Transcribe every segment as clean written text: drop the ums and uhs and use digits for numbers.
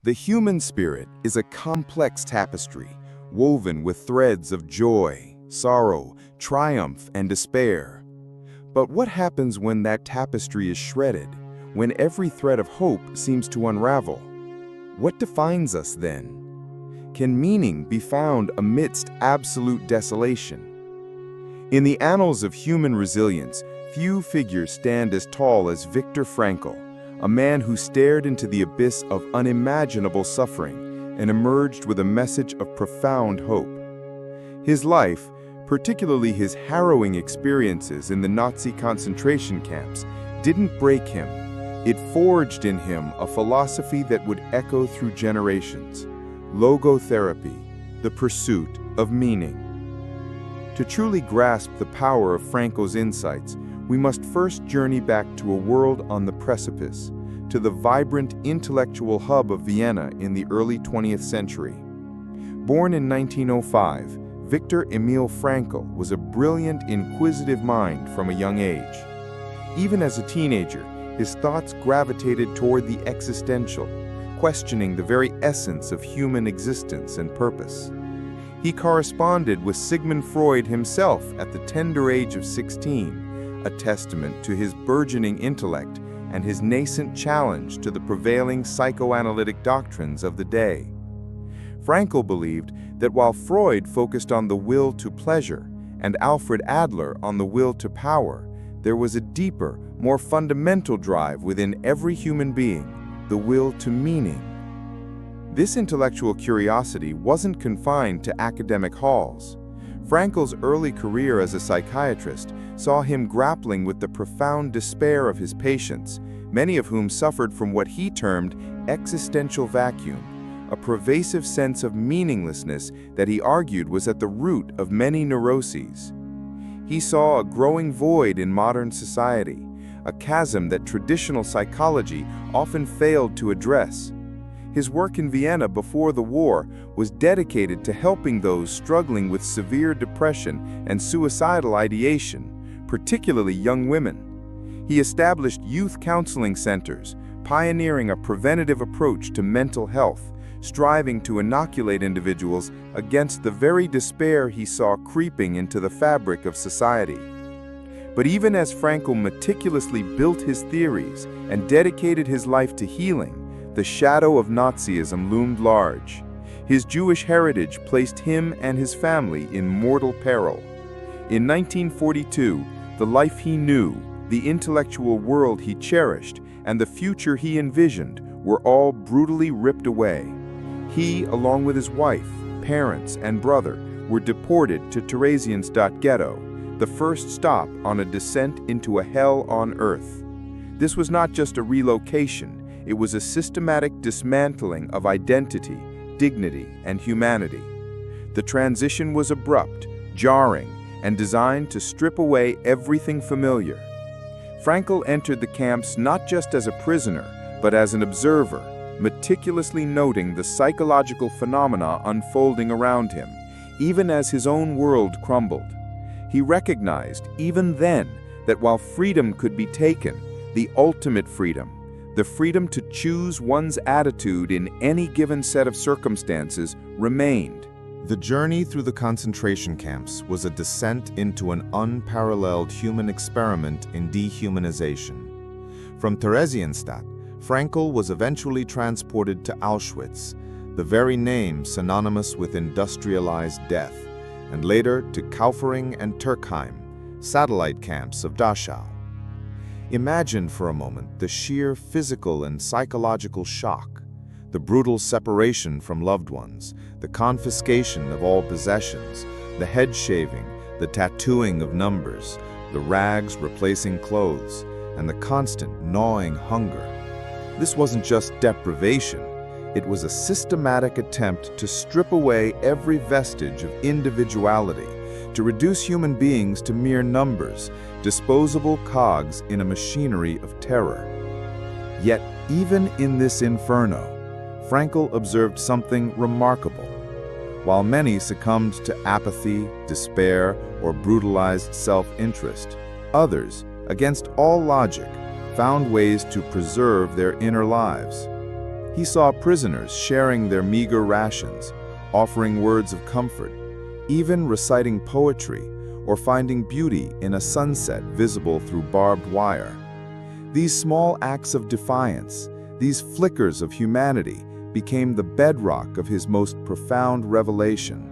The human spirit is a complex tapestry, woven with threads of joy, sorrow, triumph, and despair. But what happens when that tapestry is shredded, when every thread of hope seems to unravel? What defines us then? Can meaning be found amidst absolute desolation? In the annals of human resilience, few figures stand as tall as Viktor Frankl, a man who stared into the abyss of unimaginable suffering and emerged with a message of profound hope. His life, particularly his harrowing experiences in the Nazi concentration camps, didn't break him. It forged in him a philosophy that would echo through generations: logotherapy, the pursuit of meaning. To truly grasp the power of Frankl's insights, we must first journey back to a world on the precipice, to the vibrant intellectual hub of Vienna in the early 20th century. Born in 1905, Viktor Emil Frankl was a brilliant, inquisitive mind from a young age. Even as a teenager, his thoughts gravitated toward the existential, questioning the very essence of human existence and purpose. He corresponded with Sigmund Freud himself at the tender age of 16, a testament to his burgeoning intellect and his nascent challenge to the prevailing psychoanalytic doctrines of the day. Frankl believed that while Freud focused on the will to pleasure and Alfred Adler on the will to power, there was a deeper, more fundamental drive within every human being, the will to meaning. This intellectual curiosity wasn't confined to academic halls. Frankl's early career as a psychiatrist saw him grappling with the profound despair of his patients, many of whom suffered from what he termed existential vacuum, a pervasive sense of meaninglessness that he argued was at the root of many neuroses. He saw a growing void in modern society, a chasm that traditional psychology often failed to address. His work in Vienna before the war was dedicated to helping those struggling with severe depression and suicidal ideation, particularly young women. He established youth counseling centers, pioneering a preventative approach to mental health, striving to inoculate individuals against the very despair he saw creeping into the fabric of society. But even as Frankl meticulously built his theories and dedicated his life to healing, the shadow of Nazism loomed large. His Jewish heritage placed him and his family in mortal peril. In 1942, the life he knew, the intellectual world he cherished, and the future he envisioned were all brutally ripped away. He, along with his wife, parents, and brother, were deported to Theresienstadt Ghetto, the first stop on a descent into a hell on earth. This was not just a relocation. It was a systematic dismantling of identity, dignity, and humanity. The transition was abrupt, jarring, and designed to strip away everything familiar. Frankl entered the camps not just as a prisoner, but as an observer, meticulously noting the psychological phenomena unfolding around him, even as his own world crumbled. He recognized, even then, that while freedom could be taken, the ultimate freedom, the freedom to choose one's attitude in any given set of circumstances, remained. The journey through the concentration camps was a descent into an unparalleled human experiment in dehumanization. From Theresienstadt, Frankl was eventually transported to Auschwitz, the very name synonymous with industrialized death, and later to Kaufering and Turkheim, satellite camps of Dachau. Imagine for a moment the sheer physical and psychological shock, the brutal separation from loved ones, the confiscation of all possessions, the head shaving, the tattooing of numbers, the rags replacing clothes, and the constant gnawing hunger. This wasn't just deprivation, it was a systematic attempt to strip away every vestige of individuality, to reduce human beings to mere numbers, disposable cogs in a machinery of terror. Yet, even in this inferno, Frankl observed something remarkable. While many succumbed to apathy, despair, or brutalized self-interest, others, against all logic, found ways to preserve their inner lives. He saw prisoners sharing their meager rations, offering words of comfort, even reciting poetry or finding beauty in a sunset visible through barbed wire. These small acts of defiance, these flickers of humanity, became the bedrock of his most profound revelation.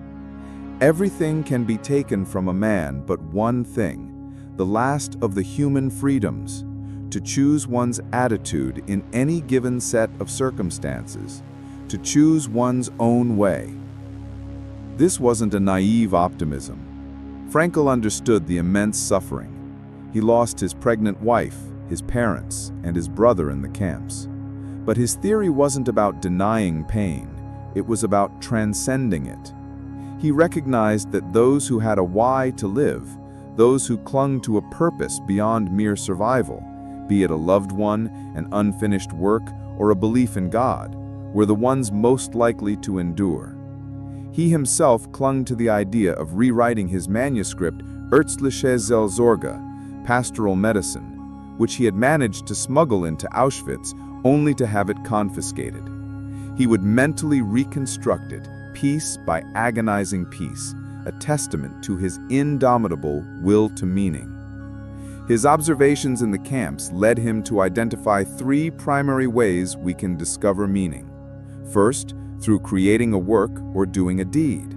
Everything can be taken from a man but one thing, the last of the human freedoms, to choose one's attitude in any given set of circumstances, to choose one's own way. This wasn't a naive optimism. Frankl understood the immense suffering. He lost his pregnant wife, his parents, and his brother in the camps. But his theory wasn't about denying pain, it was about transcending it. He recognized that those who had a why to live, those who clung to a purpose beyond mere survival, be it a loved one, an unfinished work, or a belief in God, were the ones most likely to endure. He himself clung to the idea of rewriting his manuscript Ärztliche Seelsorge, Pastoral Medicine, which he had managed to smuggle into Auschwitz only to have it confiscated. He would mentally reconstruct it, piece by agonizing piece, a testament to his indomitable will to meaning. His observations in the camps led him to identify three primary ways we can discover meaning. First, through creating a work or doing a deed.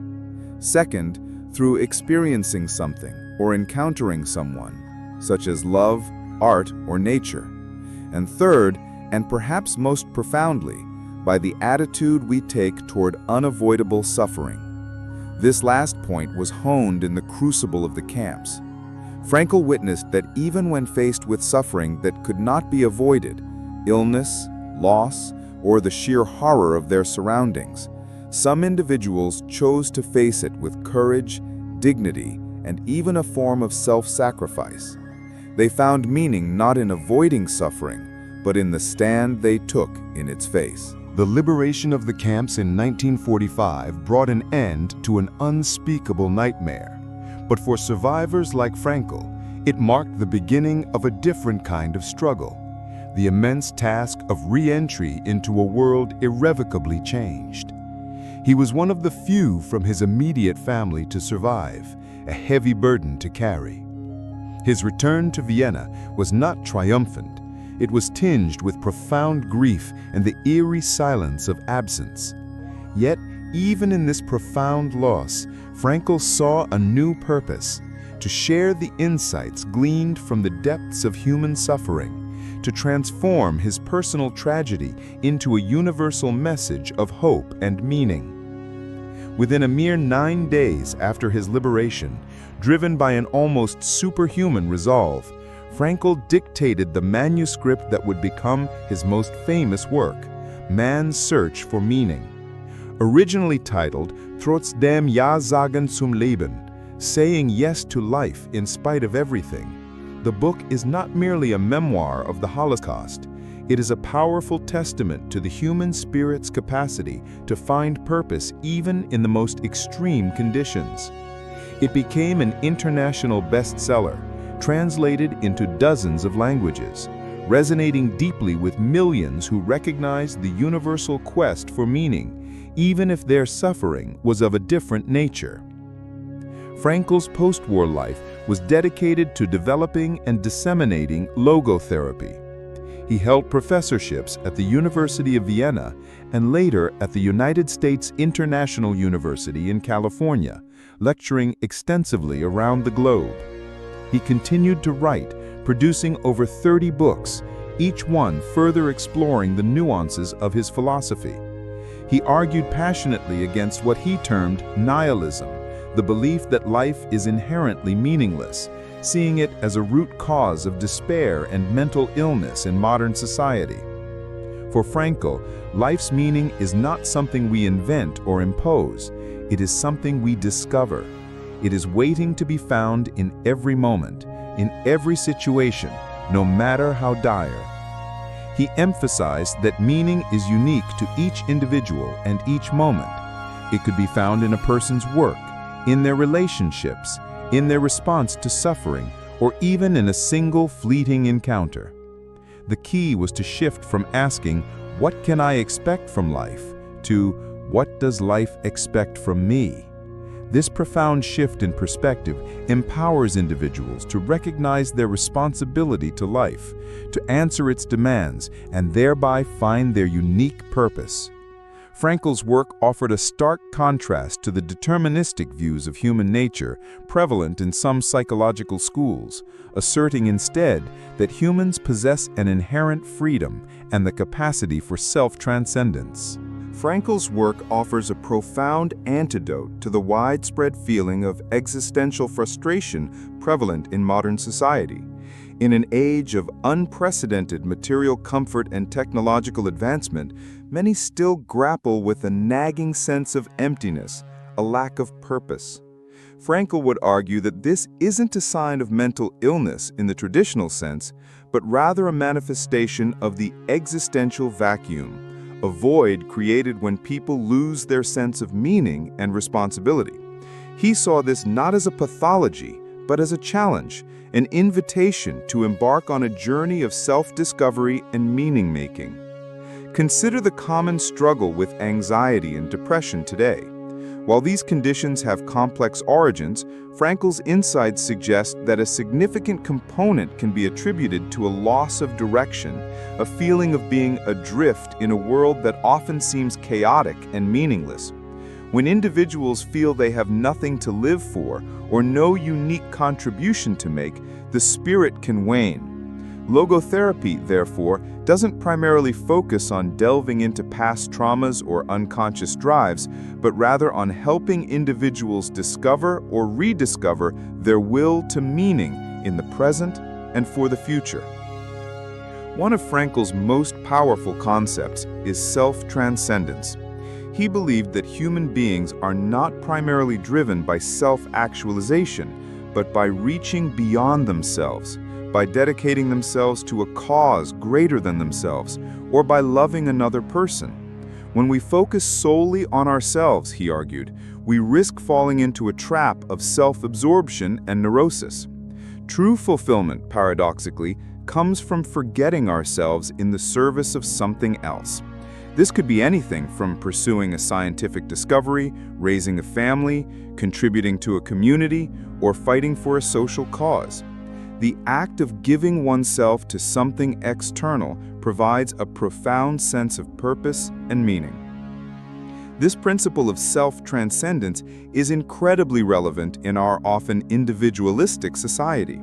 Second, through experiencing something or encountering someone, such as love, art, or nature. And third, and perhaps most profoundly, by the attitude we take toward unavoidable suffering. This last point was honed in the crucible of the camps. Frankl witnessed that even when faced with suffering that could not be avoided, illness, loss, or the sheer horror of their surroundings, some individuals chose to face it with courage, dignity, and even a form of self-sacrifice. They found meaning not in avoiding suffering, but in the stand they took in its face. The liberation of the camps in 1945 brought an end to an unspeakable nightmare. But for survivors like Frankl, it marked the beginning of a different kind of struggle, the immense task of re-entry into a world irrevocably changed. He was one of the few from his immediate family to survive, a heavy burden to carry. His return to Vienna was not triumphant. It was tinged with profound grief and the eerie silence of absence. Yet, even in this profound loss, Frankl saw a new purpose: to share the insights gleaned from the depths of human suffering, to transform his personal tragedy into a universal message of hope and meaning. Within a mere 9 days after his liberation, driven by an almost superhuman resolve, Frankl dictated the manuscript that would become his most famous work, Man's Search for Meaning. Originally titled Trotzdem Ja sagen zum Leben, Saying Yes to Life in Spite of Everything, the book is not merely a memoir of the Holocaust. It is a powerful testament to the human spirit's capacity to find purpose even in the most extreme conditions. It became an international bestseller, translated into dozens of languages, resonating deeply with millions who recognized the universal quest for meaning, even if their suffering was of a different nature. Frankl's post-war life was dedicated to developing and disseminating logotherapy. He held professorships at the University of Vienna and later at the United States International University in California, lecturing extensively around the globe. He continued to write, producing over 30 books, each one further exploring the nuances of his philosophy. He argued passionately against what he termed nihilism, the belief that life is inherently meaningless, seeing it as a root cause of despair and mental illness in modern society. For Frankl, life's meaning is not something we invent or impose. It is something we discover. It is waiting to be found in every moment, in every situation, no matter how dire. He emphasized that meaning is unique to each individual and each moment. It could be found in a person's work, in their relationships, in their response to suffering, or even in a single fleeting encounter. The key was to shift from asking, "What can I expect from life?" to "What does life expect from me?" This profound shift in perspective empowers individuals to recognize their responsibility to life, to answer its demands, and thereby find their unique purpose. Frankl's work offered a stark contrast to the deterministic views of human nature prevalent in some psychological schools, asserting instead that humans possess an inherent freedom and the capacity for self-transcendence. Frankl's work offers a profound antidote to the widespread feeling of existential frustration prevalent in modern society. In an age of unprecedented material comfort and technological advancement, many still grapple with a nagging sense of emptiness, a lack of purpose. Frankl would argue that this isn't a sign of mental illness in the traditional sense, but rather a manifestation of the existential vacuum, a void created when people lose their sense of meaning and responsibility. He saw this not as a pathology, but as a challenge, an invitation to embark on a journey of self-discovery and meaning-making. Consider the common struggle with anxiety and depression today. While these conditions have complex origins, Frankl's insights suggest that a significant component can be attributed to a loss of direction, a feeling of being adrift in a world that often seems chaotic and meaningless. When individuals feel they have nothing to live for or no unique contribution to make, the spirit can wane. Logotherapy, therefore, doesn't primarily focus on delving into past traumas or unconscious drives, but rather on helping individuals discover or rediscover their will to meaning in the present and for the future. One of Frankl's most powerful concepts is self-transcendence. He believed that human beings are not primarily driven by self-actualization, but by reaching beyond themselves, by dedicating themselves to a cause greater than themselves, or by loving another person. When we focus solely on ourselves, he argued, we risk falling into a trap of self-absorption and neurosis. True fulfillment, paradoxically, comes from forgetting ourselves in the service of something else. This could be anything from pursuing a scientific discovery, raising a family, contributing to a community, or fighting for a social cause. The act of giving oneself to something external provides a profound sense of purpose and meaning. This principle of self-transcendence is incredibly relevant in our often individualistic society.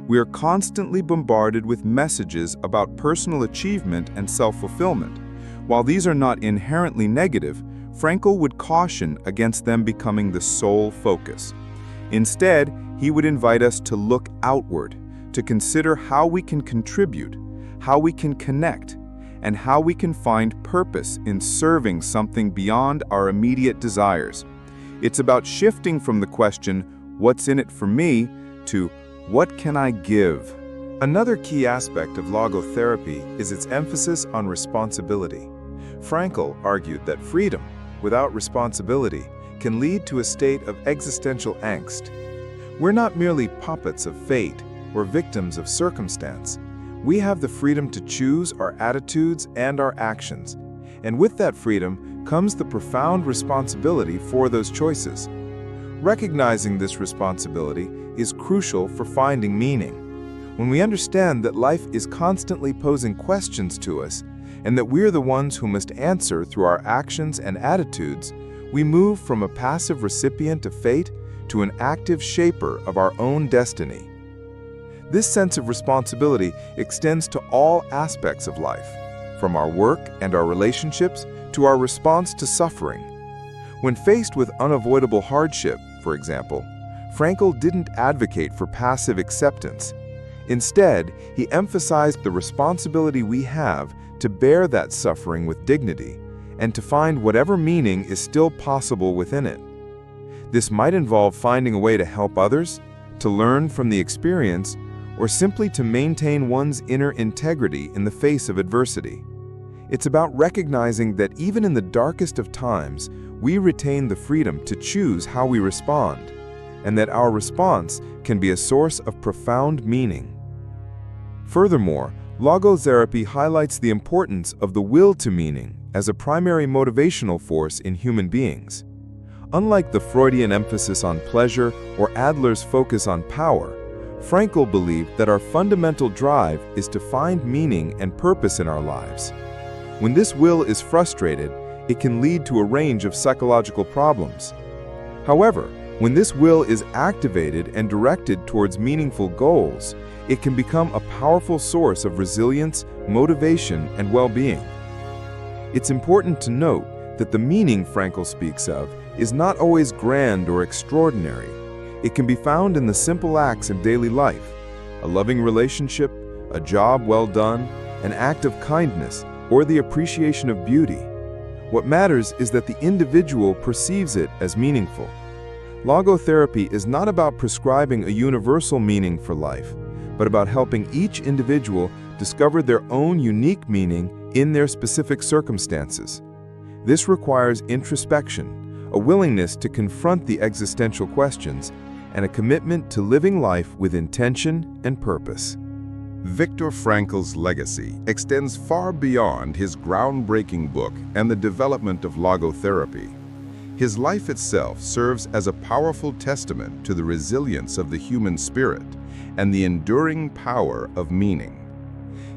We are constantly bombarded with messages about personal achievement and self-fulfillment. While these are not inherently negative, Frankl would caution against them becoming the sole focus. Instead, he would invite us to look outward, to consider how we can contribute, how we can connect, and how we can find purpose in serving something beyond our immediate desires. It's about shifting from the question, "What's in it for me?" to "What can I give?" Another key aspect of logotherapy is its emphasis on responsibility. Frankl argued that freedom, without responsibility, can lead to a state of existential angst. We're not merely puppets of fate or victims of circumstance. We have the freedom to choose our attitudes and our actions. And with that freedom comes the profound responsibility for those choices. Recognizing this responsibility is crucial for finding meaning. When we understand that life is constantly posing questions to us, and that we're the ones who must answer through our actions and attitudes, we move from a passive recipient of fate to an active shaper of our own destiny. This sense of responsibility extends to all aspects of life, from our work and our relationships to our response to suffering. When faced with unavoidable hardship, for example, Frankl didn't advocate for passive acceptance. Instead, he emphasized the responsibility we have to bear that suffering with dignity and to find whatever meaning is still possible within it. This might involve finding a way to help others, to learn from the experience, or simply to maintain one's inner integrity in the face of adversity. It's about recognizing that even in the darkest of times, we retain the freedom to choose how we respond, and that our response can be a source of profound meaning. Furthermore, Logotherapy highlights the importance of the will to meaning as a primary motivational force in human beings. Unlike the Freudian emphasis on pleasure or Adler's focus on power, Frankl believed that our fundamental drive is to find meaning and purpose in our lives. When this will is frustrated, it can lead to a range of psychological problems. However, when this will is activated and directed towards meaningful goals, it can become a powerful source of resilience, motivation, and well-being. It's important to note that the meaning Frankl speaks of is not always grand or extraordinary. It can be found in the simple acts of daily life: a loving relationship, a job well done, an act of kindness, or the appreciation of beauty. What matters is that the individual perceives it as meaningful. Logotherapy is not about prescribing a universal meaning for life, but about helping each individual discover their own unique meaning in their specific circumstances. This requires introspection, a willingness to confront the existential questions, and a commitment to living life with intention and purpose. Viktor Frankl's legacy extends far beyond his groundbreaking book and the development of logotherapy. His life itself serves as a powerful testament to the resilience of the human spirit and the enduring power of meaning.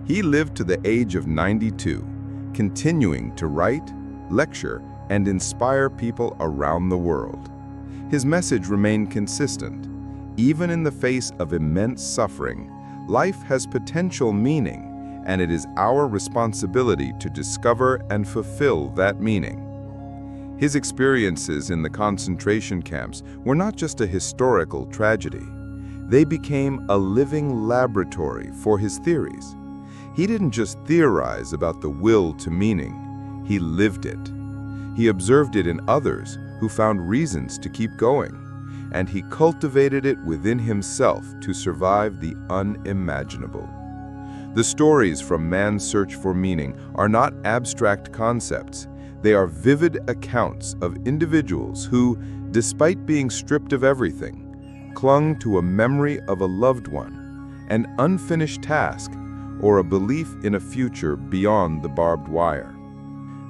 He lived to the age of 92, continuing to write, lecture, and inspire people around the world. His message remained consistent. Even in the face of immense suffering, life has potential meaning, and it is our responsibility to discover and fulfill that meaning. His experiences in the concentration camps were not just a historical tragedy. They became a living laboratory for his theories. He didn't just theorize about the will to meaning, he lived it. He observed it in others who found reasons to keep going, and he cultivated it within himself to survive the unimaginable. The stories from man's search for meaning are not abstract concepts. They are vivid accounts of individuals who, despite being stripped of everything, clung to a memory of a loved one, an unfinished task, or a belief in a future beyond the barbed wire.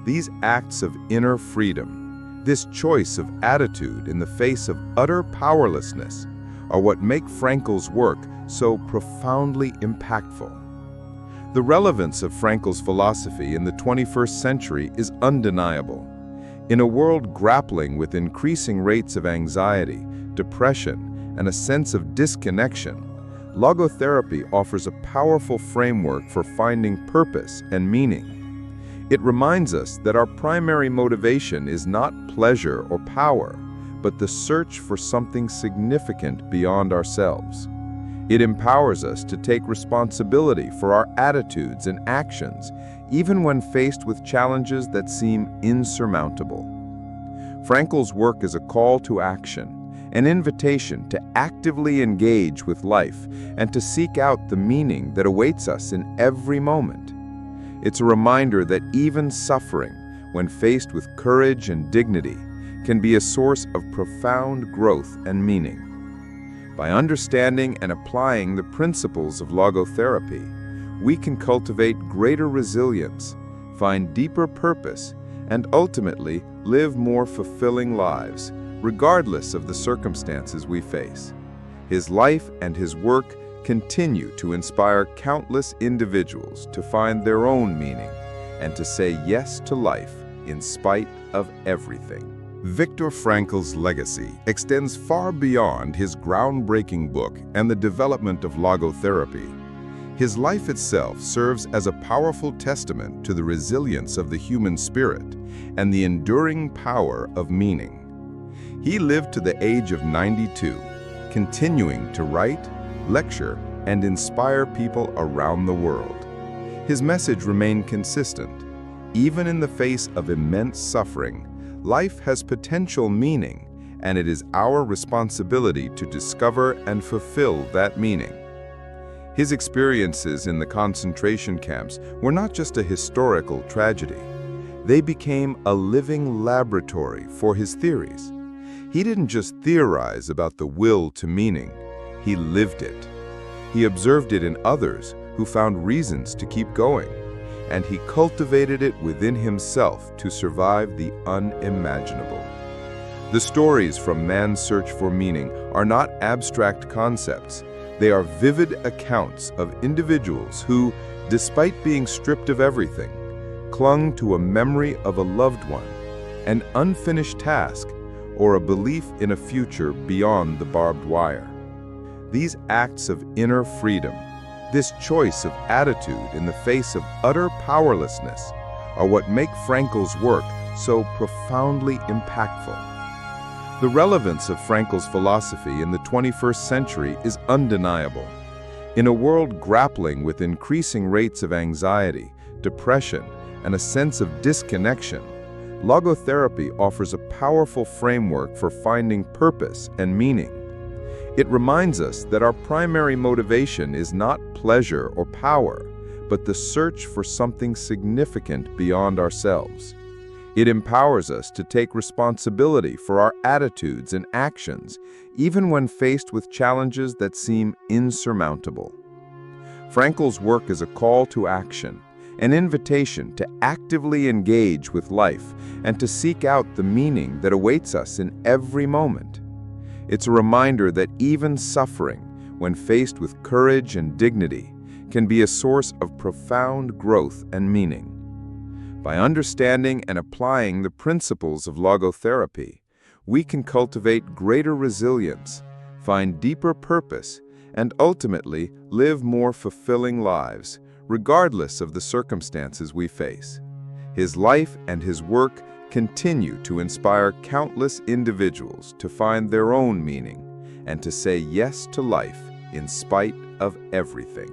These acts of inner freedom, this choice of attitude in the face of utter powerlessness, are what make Frankl's work so profoundly impactful. The relevance of Frankl's philosophy in the 21st century is undeniable. In a world grappling with increasing rates of anxiety, depression, and a sense of disconnection, logotherapy offers a powerful framework for finding purpose and meaning. It reminds us that our primary motivation is not pleasure or power, but the search for something significant beyond ourselves. It empowers us to take responsibility for our attitudes and actions, even when faced with challenges that seem insurmountable. Frankl's work is a call to action, an invitation to actively engage with life and to seek out the meaning that awaits us in every moment. It's a reminder that even suffering, when faced with courage and dignity, can be a source of profound growth and meaning. By understanding and applying the principles of logotherapy, we can cultivate greater resilience, find deeper purpose, and ultimately live more fulfilling lives, regardless of the circumstances we face. His life and his work continue to inspire countless individuals to find their own meaning and to say yes to life in spite of everything. Viktor Frankl's legacy extends far beyond his groundbreaking book and the development of logotherapy. His life itself serves as a powerful testament to the resilience of the human spirit and the enduring power of meaning. He lived to the age of 92, continuing to write, lecture, and inspire people around the world. His message remained consistent. Even in the face of immense suffering, life has potential meaning, and it is our responsibility to discover and fulfill that meaning. His experiences in the concentration camps were not just a historical tragedy. They became a living laboratory for his theories. He didn't just theorize about the will to meaning, he lived it. He observed it in others who who found reasons to keep going, and he cultivated it within himself to survive the unimaginable. The stories from man's search for meaning are not abstract concepts. They are vivid accounts of individuals who, despite being stripped of everything, clung to a memory of a loved one, an unfinished task, or a belief in a future beyond the barbed wire. These acts of inner freedom, this choice of attitude in the face of utter powerlessness, are what make Frankl's work so profoundly impactful. The relevance of Frankl's philosophy in the 21st century is undeniable. In a world grappling with increasing rates of anxiety, depression, and a sense of disconnection, logotherapy offers a powerful framework for finding purpose and meaning. It reminds us that our primary motivation is not pleasure or power, but the search for something significant beyond ourselves. It empowers us to take responsibility for our attitudes and actions, even when faced with challenges that seem insurmountable. Frankl's work is a call to action, an invitation to actively engage with life and to seek out the meaning that awaits us in every moment. It's a reminder that even suffering, when faced with courage and dignity, can be a source of profound growth and meaning. By understanding and applying the principles of logotherapy, we can cultivate greater resilience, find deeper purpose, and ultimately live more fulfilling lives, regardless of the circumstances we face. His life and his work continue to inspire countless individuals to find their own meaning and to say yes to life in spite of everything.